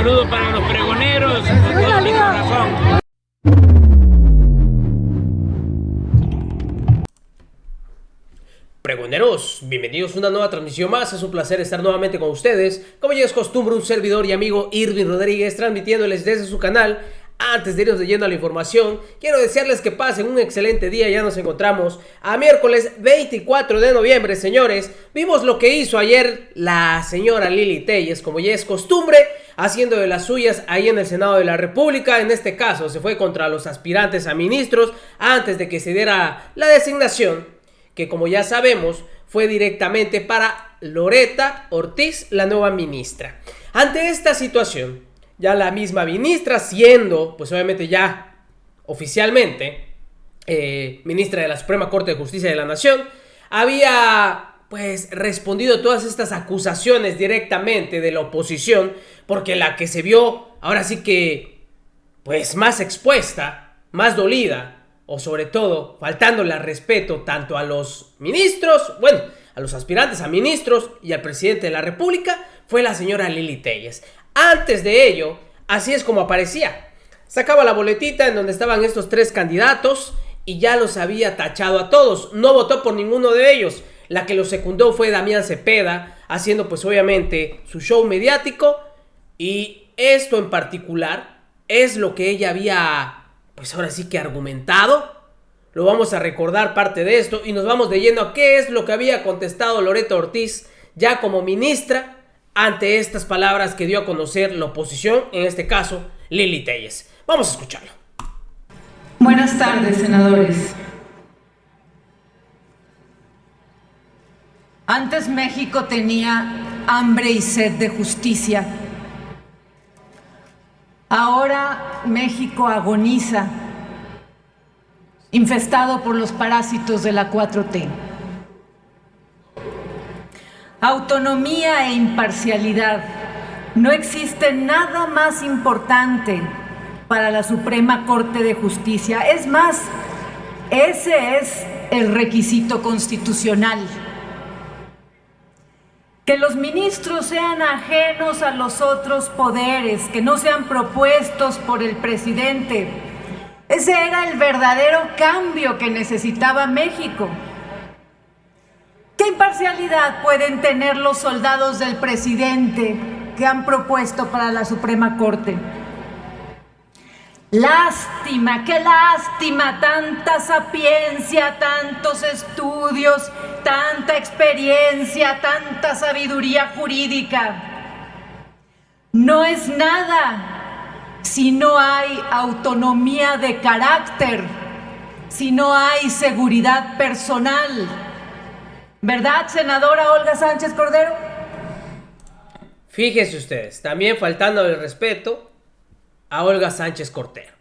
saludo para los pregoneros, con todo mi corazón. Pregoneros, bienvenidos a una nueva transmisión más. Es un placer estar nuevamente con ustedes. Como ya es costumbre, un servidor y amigo Irving Rodríguez transmitiéndoles desde su canal. Antes de irnos leyendo a la información, quiero desearles que pasen un excelente día. Ya nos encontramos a miércoles 24 de noviembre, señores. Vimos lo que hizo ayer la señora Lili Téllez, como ya es costumbre, haciendo de las suyas ahí en el Senado de la República. En este caso se fue contra los aspirantes a ministros antes de que se diera la designación, que como ya sabemos fue directamente para Loretta Ortiz, la nueva ministra. Ante esta situación, ya la misma ministra, siendo pues obviamente ya oficialmente ministra de la Suprema Corte de Justicia de la Nación, había pues respondido todas estas acusaciones directamente de la oposición, porque la que se vio ahora sí que pues más expuesta, más dolida, o sobre todo faltándole al respeto tanto a los ministros, bueno, a los aspirantes a ministros y al presidente de la República, fue la señora Lili Téllez. Antes de ello, así es como aparecía. Sacaba la boletita en donde estaban estos tres candidatos y ya los había tachado a todos. No votó por ninguno de ellos. La que los secundó fue Damián Cepeda, haciendo pues obviamente su show mediático. Y esto en particular es lo que ella había pues ahora sí que argumentado. Lo vamos a recordar parte de esto y nos vamos de lleno a qué es lo que había contestado Loretta Ortiz ya como ministra ante estas palabras que dio a conocer la oposición, en este caso Lili Téllez. Vamos a escucharlo. Buenas tardes, senadores. Antes México tenía hambre y sed de justicia. Ahora México agoniza, infestado por los parásitos de la 4T. Autonomía e imparcialidad. No existe nada más importante para la Suprema Corte de Justicia. Es más, ese es el requisito constitucional. Que los ministros sean ajenos a los otros poderes, que no sean propuestos por el presidente. Ese era el verdadero cambio que necesitaba México. ¿Qué imparcialidad pueden tener los soldados del presidente que han propuesto para la Suprema Corte? Lástima, qué lástima, tanta sapiencia, tantos estudios, tanta experiencia, tanta sabiduría jurídica. No es nada si no hay autonomía de carácter, si no hay seguridad personal. ¿Verdad, senadora Olga Sánchez Cordero? Fíjense ustedes, también faltando el respeto a Olga Sánchez Cordero.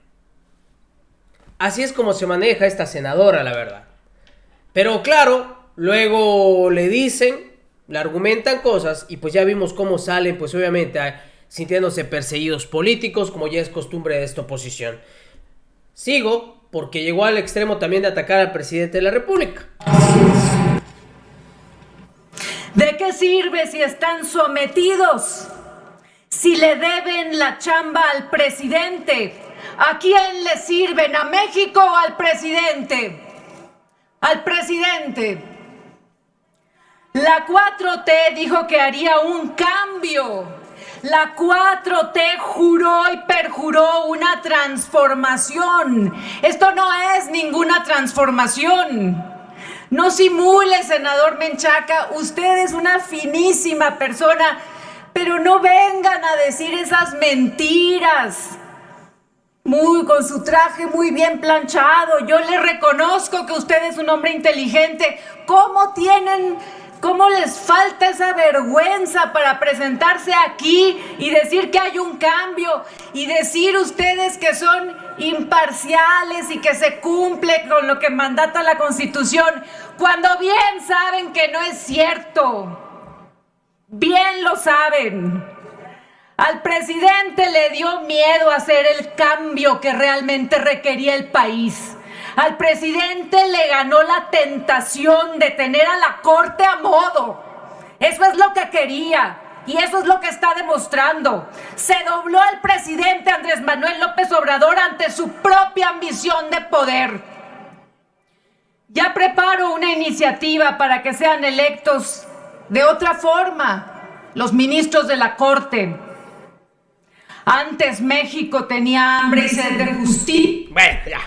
Así es como se maneja esta senadora, la verdad. Pero claro, luego le dicen, le argumentan cosas y pues ya vimos cómo salen, pues obviamente sintiéndose perseguidos políticos, como ya es costumbre de esta oposición. Sigo porque llegó al extremo también de atacar al presidente de la República. ¿De qué sirve si están sometidos? Si le deben la chamba al presidente, ¿a quién le sirven? ¿A México o al presidente? Al presidente. La 4T dijo que haría un cambio. La 4T juró y perjuró una transformación. Esto no es ninguna transformación. No simule, senador Menchaca, usted es una finísima persona, pero no vengan a decir esas mentiras. Con su traje muy bien planchado, yo le reconozco que usted es un hombre inteligente. ¿Cómo les falta esa vergüenza para presentarse aquí y decir que hay un cambio y decir ustedes que son imparciales y que se cumple con lo que mandata la Constitución, cuando bien saben que no es cierto? Bien lo saben. Al presidente le dio miedo hacer el cambio que realmente requería el país. Al presidente le ganó la tentación de tener a la corte a modo. Eso es lo que quería. Y eso es lo que está demostrando. Se dobló el presidente Andrés Manuel López Obrador ante su propia ambición de poder. Ya preparo una iniciativa para que sean electos de otra forma los ministros de la Corte. Antes México tenía hambre y sed de justicia. Bueno, ya.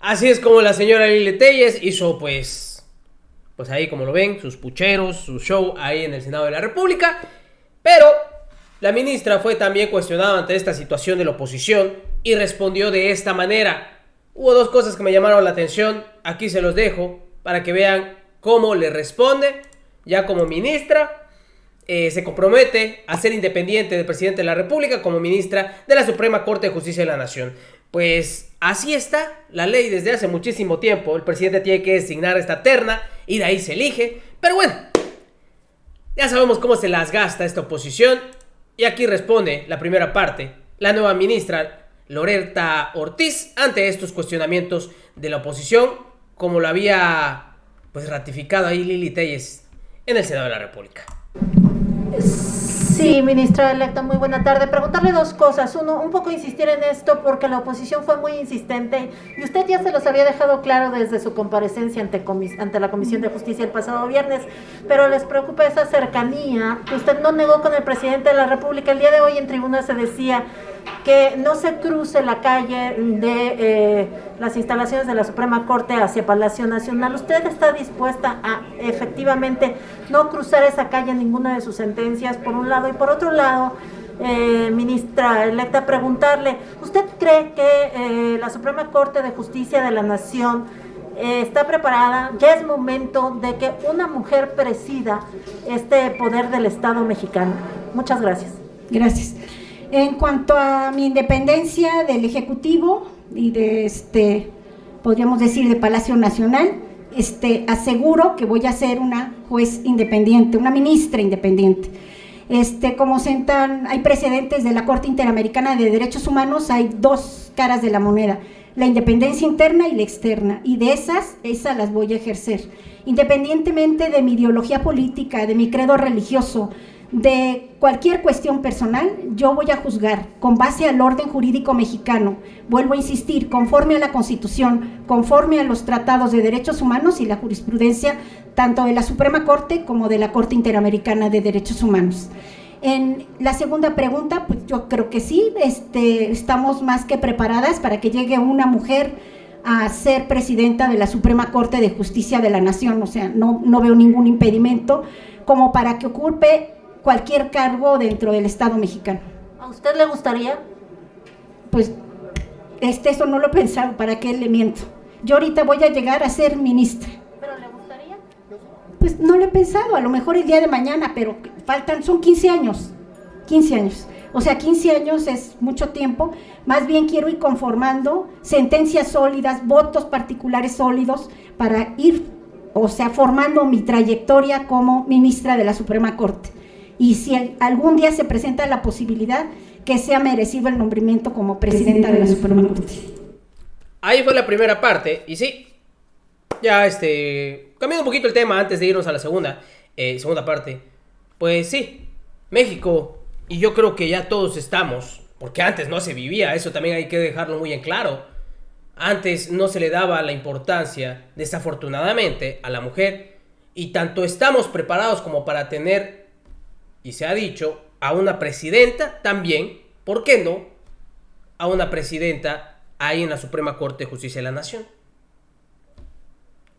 Así es como la señora Lili Telles hizo, pues ahí como lo ven, sus pucheros, su show ahí en el Senado de la República. Pero la ministra fue también cuestionada ante esta situación de la oposición y respondió de esta manera. Hubo dos cosas que me llamaron la atención, aquí se los dejo para que vean cómo le responde. Ya como ministra, se compromete a ser independiente del presidente de la República como ministra de la Suprema Corte de Justicia de la Nación. Pues así está la ley desde hace muchísimo tiempo. El presidente tiene que designar esta terna y de ahí se elige. Pero bueno, ya sabemos cómo se las gasta esta oposición. Y aquí responde la primera parte, la nueva ministra Loretta Ortiz, ante estos cuestionamientos de la oposición, como lo había pues ratificado ahí Lili Telles en el Senado de la República. Sí, ministra electa, muy buena tarde. Preguntarle dos cosas. Uno, un poco insistir en esto porque la oposición fue muy insistente y usted ya se los había dejado claro desde su comparecencia ante la Comisión de Justicia el pasado viernes, pero les preocupa esa cercanía que usted no negó con el presidente de la República. El día de hoy en tribuna se decía que no se cruce la calle de las instalaciones de la Suprema Corte hacia Palacio Nacional. ¿Usted está dispuesta a efectivamente no cruzar esa calle en ninguna de sus sentencias, por un lado? Y por otro lado, ministra electa, preguntarle, ¿usted cree que la Suprema Corte de Justicia de la Nación está preparada? Ya es momento de que una mujer presida este poder del Estado mexicano. Muchas gracias. Gracias. En cuanto a mi independencia del Ejecutivo y de podríamos decir de Palacio Nacional, aseguro que voy a ser una juez independiente, una ministra independiente. Como hay precedentes de la Corte Interamericana de Derechos Humanos, hay dos caras de la moneda, la independencia interna y la externa, y de esas las voy a ejercer, independientemente de mi ideología política, de mi credo religioso, de cualquier cuestión personal. Yo voy a juzgar con base al orden jurídico mexicano, vuelvo a insistir, conforme a la Constitución, conforme a los tratados de derechos humanos y la jurisprudencia tanto de la Suprema Corte como de la Corte Interamericana de Derechos Humanos. En la segunda pregunta, pues yo creo que sí, estamos más que preparadas para que llegue una mujer a ser presidenta de la Suprema Corte de Justicia de la Nación. O sea, no veo ningún impedimento como para que ocupe cualquier cargo dentro del Estado mexicano. ¿A usted le gustaría? Pues eso no lo he pensado, ¿para qué le miento? Yo ahorita voy a llegar a ser ministra. ¿Pero le gustaría? Pues no lo he pensado, a lo mejor el día de mañana, pero son 15 años. O sea, 15 años es mucho tiempo. Más bien quiero ir conformando sentencias sólidas, votos particulares sólidos para ir, formando mi trayectoria como ministra de la Suprema Corte. Y si algún día se presenta la posibilidad, que sea merecido el nombramiento como presidenta de la Suprema Corte. Ahí fue la primera parte, y sí, ya cambiando un poquito el tema antes de irnos a la segunda parte. Pues sí, México, y yo creo que ya todos estamos, porque antes no se vivía, eso también hay que dejarlo muy en claro. Antes no se le daba la importancia, desafortunadamente, a la mujer, y tanto estamos preparados como para tener, y se ha dicho, a una presidenta también, ¿por qué no? A una presidenta ahí en la Suprema Corte de Justicia de la Nación.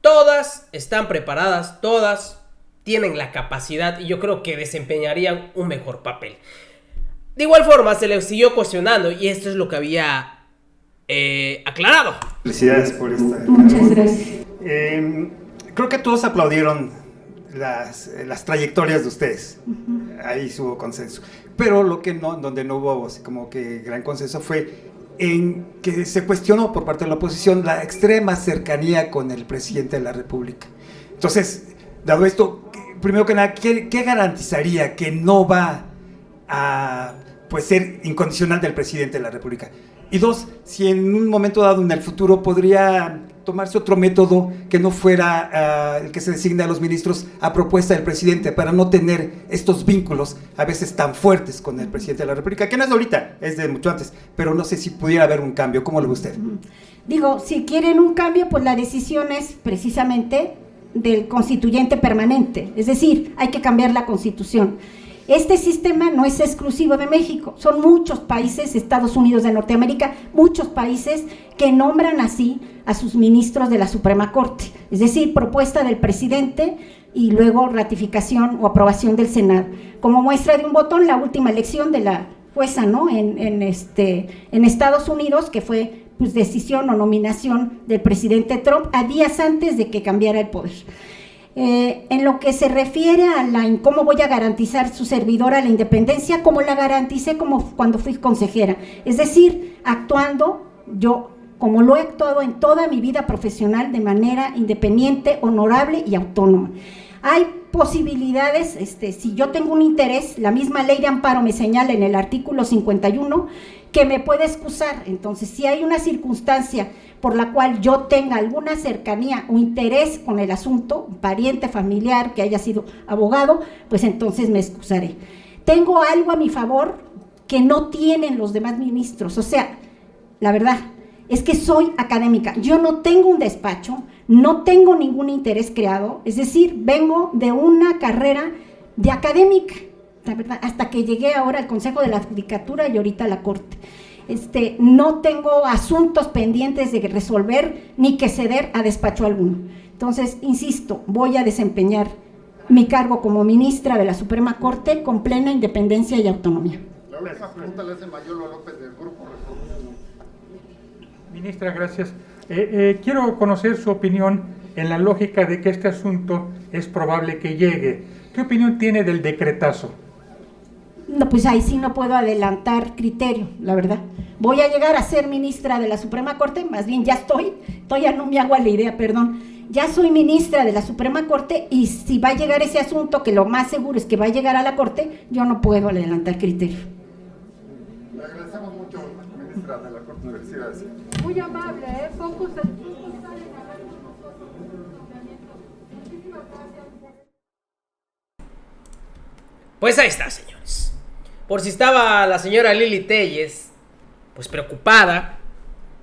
Todas están preparadas, todas tienen la capacidad y yo creo que desempeñarían un mejor papel. De igual forma, se les siguió cuestionando y esto es lo que había aclarado. Felicidades por esta. Muchas gracias. Creo que todos aplaudieron las trayectorias de ustedes. Ahí hubo consenso. Pero donde no hubo así como que gran consenso fue en que se cuestionó por parte de la oposición la extrema cercanía con el presidente de la República. Entonces, dado esto, primero que nada, ¿qué garantizaría que no va a ser incondicional del presidente de la República? Y dos, si en un momento dado en el futuro podría tomarse otro método que no fuera el que se designa a los ministros a propuesta del presidente, para no tener estos vínculos a veces tan fuertes con el presidente de la República, que no es de ahorita, es de mucho antes, pero no sé si pudiera haber un cambio. ¿Cómo lo ve usted? Digo, si quieren un cambio, pues la decisión es precisamente del constituyente permanente, es decir, hay que cambiar la Constitución. Este sistema no es exclusivo de México, son muchos países, Estados Unidos de Norteamérica, muchos países que nombran así a sus ministros de la Suprema Corte, es decir, propuesta del presidente y luego ratificación o aprobación del Senado. Como muestra de un botón, la última elección de la jueza, ¿no? en Estados Unidos, que fue pues decisión o nominación del presidente Trump a días antes de que cambiara el poder. En lo que se refiere en cómo voy a garantizar su servidora la independencia, como la garanticé como cuando fui consejera, es decir, actuando yo como lo he actuado en toda mi vida profesional de manera independiente, honorable y autónoma. Hay posibilidades, si yo tengo un interés, la misma ley de amparo me señala en el artículo 51 que me puede excusar. Entonces, si hay una circunstancia por la cual yo tenga alguna cercanía o interés con el asunto, un pariente familiar que haya sido abogado, pues entonces me excusaré. Tengo algo a mi favor que no tienen los demás ministros, o sea, la verdad es que soy académica, yo no tengo un despacho, no tengo ningún interés creado, es decir, vengo de una carrera de académica, la verdad, hasta que llegué ahora al Consejo de la Judicatura y ahorita a la Corte. No tengo asuntos pendientes de resolver ni que ceder a despacho alguno. Entonces, insisto, voy a desempeñar mi cargo como ministra de la Suprema Corte con plena independencia y autonomía. La última pregunta la hace Mayolo López del Grupo Reforma. Ministra, gracias. Quiero conocer su opinión en la lógica de que este asunto es probable que llegue. ¿Qué opinión tiene del decretazo? No, pues ahí sí no puedo adelantar criterio, la verdad. Voy a llegar a ser ministra de la Suprema Corte, más bien ya todavía no me hago a la idea, perdón. Ya soy ministra de la Suprema Corte y si va a llegar ese asunto, que lo más seguro es que va a llegar a la Corte, yo no puedo adelantar criterio. Le agradecemos mucho, ministra de la Corte. Felicidades. Muy amable, pocos Pues ahí está, señores. Por si estaba la señora Lili Telles, pues preocupada,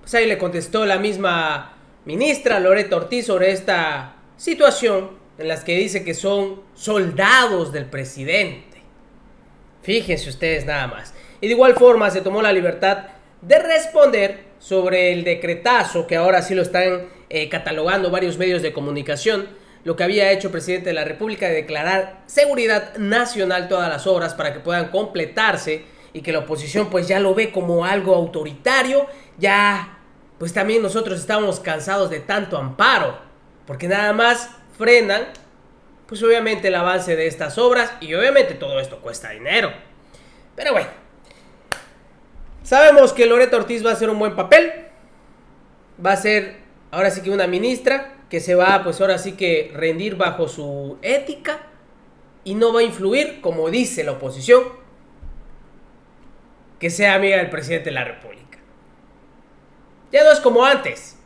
pues ahí le contestó la misma ministra Loreto Ortiz sobre esta situación en las que dice que son soldados del presidente. Fíjense ustedes nada más. Y de igual forma se tomó la libertad de responder sobre el decretazo que ahora sí lo están catalogando varios medios de comunicación, lo que había hecho el presidente de la República de declarar seguridad nacional todas las obras para que puedan completarse y que la oposición pues ya lo ve como algo autoritario. Ya pues también nosotros estamos cansados de tanto amparo, porque nada más frenan pues obviamente el avance de estas obras y obviamente todo esto cuesta dinero. Pero bueno, sabemos que Loreto Ortiz va a hacer un buen papel, va a ser ahora sí que una ministra que se va pues ahora sí que rendir bajo su ética y no va a influir, como dice la oposición, que sea amiga del presidente de la República. Ya no es como antes.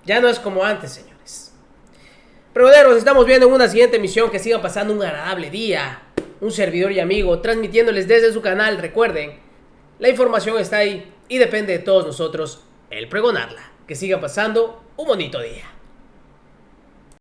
Ya no es como antes, señores. Pregoneros, estamos viendo en una siguiente emisión. Que sigan pasando un agradable día. Un servidor y amigo transmitiéndoles desde su canal. Recuerden, la información está ahí y depende de todos nosotros el pregonarla. Que sigan pasando un bonito día.